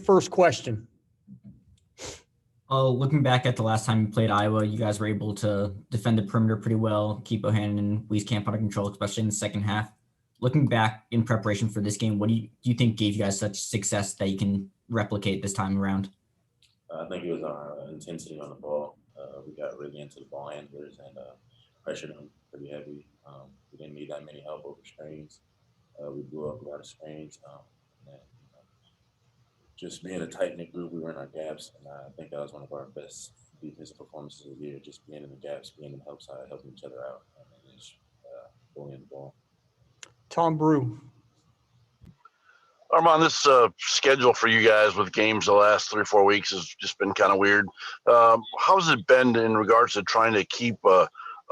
first question. Looking back at the last time you played Iowa, you guys were able to defend the perimeter pretty well, keep Bohannon and Wieskamp under control, especially in the second half. Looking back in preparation for this game, what do you think gave you guys such success that you can replicate this time around? I think it was our intensity on the ball. We got really into the ball handlers and pressured them pretty heavy. We didn't need that many help over screens. We blew up a lot of screens. And just being a tight-knit group, we were in our gaps, and I think that was one of our best defensive performances of the year, just being in the gaps, being in the help side, helping each other out, and just bullying the ball. Tom Brew. Armaan, this schedule for you guys with games the last 3 or 4 weeks has just been kind of weird. How's it been in regards to trying to keep a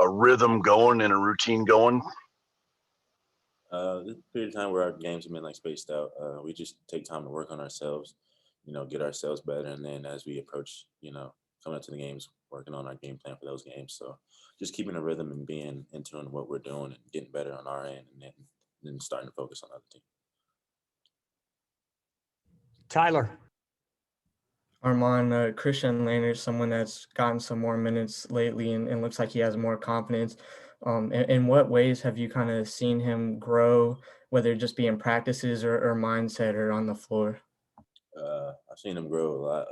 rhythm going and a routine going? This period of time where our games have been spaced out, we just take time to work on ourselves, get ourselves better, and then as we approach, coming up to the games, working on our game plan for those games. So just keeping a rhythm and being in tune with what we're doing and getting better on our end, and then starting to focus on the other team. Tyler. Armaan, Christian Lander, someone that's gotten some more minutes lately and looks like he has more confidence. In what ways have you kind of seen him grow, whether it just be in practices or mindset or on the floor? I've seen him grow a lot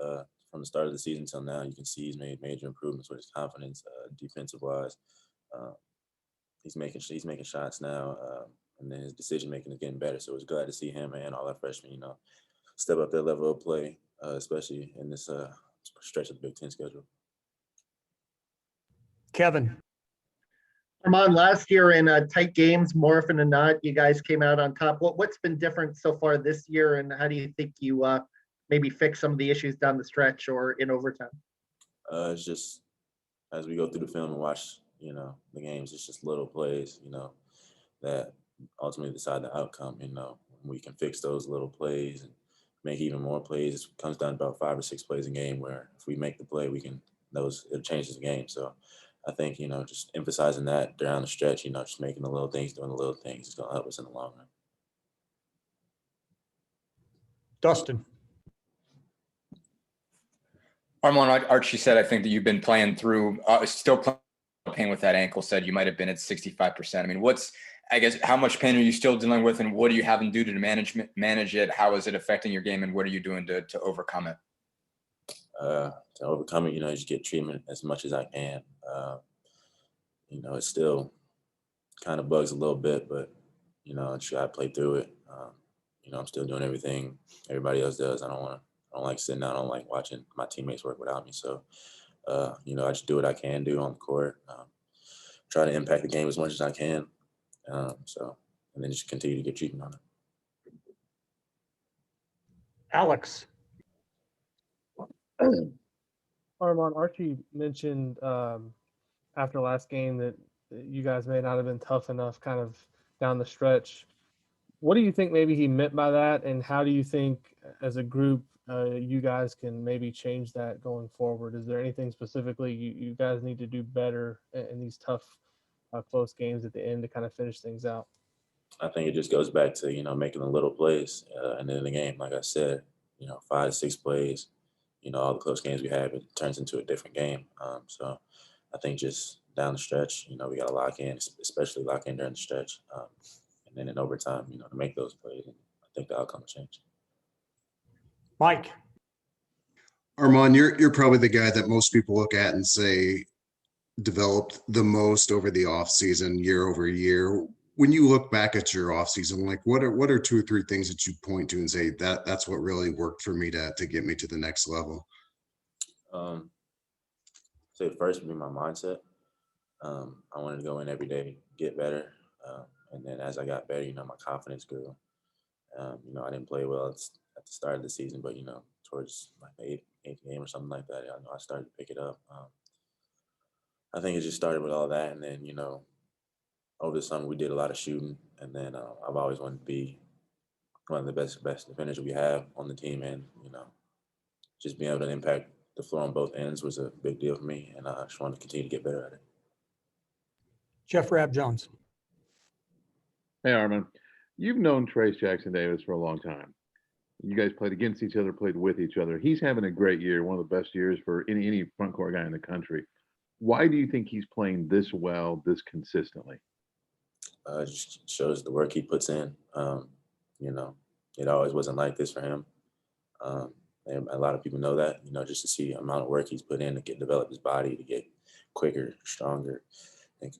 from the start of the season till now. You can see he's made major improvements with his confidence, defensive wise. He's making shots now, and then his decision making is getting better. So it's glad to see him and all our freshmen, step up their level of play, especially in this stretch of the Big Ten schedule. Kevin. Armaan, last year in tight games, more often than not, you guys came out on top. What's been different so far this year, and how do you think you maybe fix some of the issues down the stretch or in overtime? It's just as we go through the film and watch, the games, it's just little plays, that ultimately decide the outcome. We can fix those little plays and make even more plays. It comes down to about 5 or 6 plays a game where if we make the play, it changes the game. So I think, just emphasizing that down the stretch, just making the little things, doing the little things is going to help us in the long run. Dustin. Armaan, Archie said, I think that you've been playing through, still playing with that ankle, said you might have been at 65%. I mean, how much pain are you still dealing with, and what do you have to do to manage it? How is it affecting your game, and what are you doing to overcome it? To overcome it, just get treatment as much as I can. It still kind of bugs a little bit, but, I just got to play through it. I'm still doing everything everybody else does. I don't like sitting down. I don't like watching my teammates work without me. So, I just do what I can do on the court. Try to impact the game as much as I can. And then just continue to get treatment on it. Alex. Armaan, Archie mentioned after last game that you guys may not have been tough enough kind of down the stretch. What do you think maybe he meant by that, and how do you think as a group you guys can maybe change that going forward? Is there anything specifically you guys need to do better in these tough, close games at the end to kind of finish things out? I think it just goes back to, making the little plays and then the game. Like I said, 5 to 6 plays, all the close games we have, it turns into a different game. So I think just down the stretch, we got to lock in, especially lock in during the stretch. And then in overtime, to make those plays. And I think the outcome will change. Mike. Armaan, you're probably the guy that most people look at and say developed the most over the offseason, year over year. When you look back at your offseason, what are 2 or 3 things that you point to and say that's what really worked for me to get me to the next level? Say first would be my mindset. I wanted to go in every day, get better. And then as I got better, my confidence grew. I didn't play well at the start of the season, but, towards the eighth game or something like that, I started to pick it up. I think it just started with all that. And then, over the summer, we did a lot of shooting. And then I've always wanted to be one of the best defenders we have on the team. And, just being able to impact the floor on both ends was a big deal for me. And I just wanted to continue to get better at it. Jeff Rab-Jones. Hey, Armaan. You've known Trace Jackson Davis for a long time. You guys played against each other, played with each other. He's having a great year, one of the best years for any front court guy in the country. Why do you think he's playing this well, this consistently? It just shows the work he puts in. It always wasn't like this for him. And a lot of people know that, just to see the amount of work he's put in to develop his body, to get quicker, stronger, and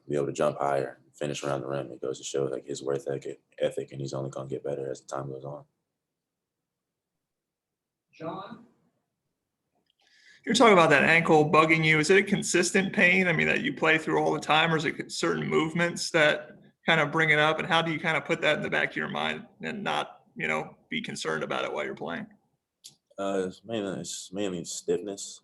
be able to jump higher, finish around the rim. It goes to show like his work ethic, and he's only going to get better as the time goes on. John? You're talking about that ankle bugging you. Is it a consistent pain? I mean, that you play through all the time, or is it certain movements that kind of bring it up? And how do you kind of put that in the back of your mind and not, be concerned about it while you're playing? It's mainly stiffness.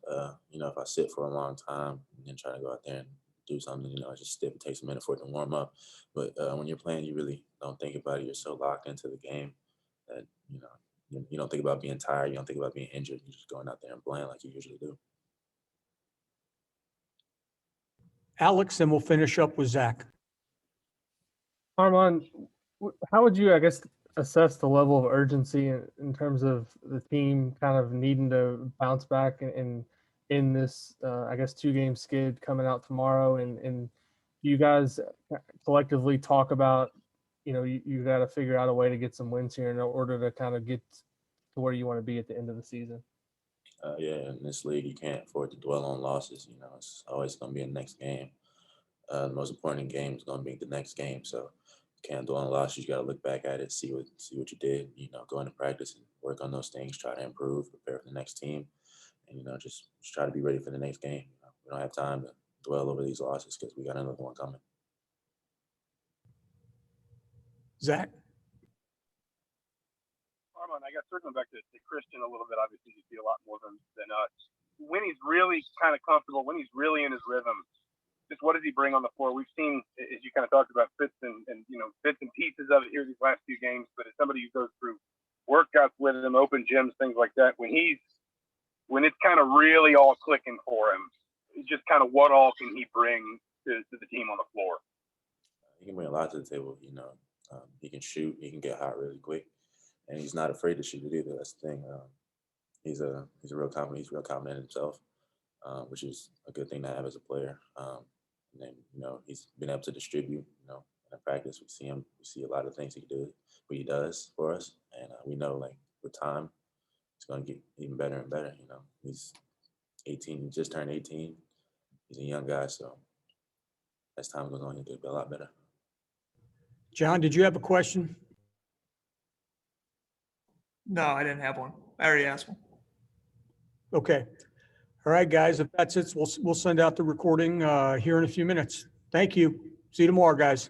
If I sit for a long time and then try to go out there and do something, it's just stiff. It takes a minute for it to warm up. But when you're playing, you really don't think about it. You're so locked into the game that, you don't think about being tired. You don't think about being injured. You're just going out there and playing like you usually do. Alex, and we'll finish up with Zach. Armaan, how would you, assess the level of urgency in terms of the team kind of needing to bounce back in this, 2-game skid coming out tomorrow? And you guys collectively talk about, you got to figure out a way to get some wins here in order to kind of get to where you want to be at the end of the season. In this league, you can't afford to dwell on losses. It's always going to be a next game. The most important game is going to be the next game. So you can't dwell on losses. You got to look back at it, see what you did. Go into practice and work on those things. Try to improve, prepare for the next team, and just try to be ready for the next game. We don't have time to dwell over these losses because we got another one coming. Zach? Armaan, I got circling back to Christian a little bit. Obviously, you see a lot more than us. When he's really kind of comfortable, when he's really in his rhythm, just what does he bring on the floor? We've seen, as you kind of talked about, bits and pieces of it here these last few games. But as somebody who goes through workouts with him, open gyms, things like that, when it's kind of really all clicking for him, just kind of what all can he bring to the team on the floor? He can bring a lot to the table. He can shoot. He can get hot really quick. And he's not afraid to shoot it either. That's the thing. He's a real confident. He's real confident in himself, which is a good thing to have as a player. And then he's been able to distribute. In practice, we see a lot of things what he does for us, and we know like with time, it's going to get even better and better. He's 18. He just turned 18. He's a young guy, so as time goes on, he'll get a lot better. John, did you have a question? No, I didn't have one. I already asked one. Okay. All right, guys, if that's it, we'll send out the recording here in a few minutes. Thank you. See you tomorrow, guys.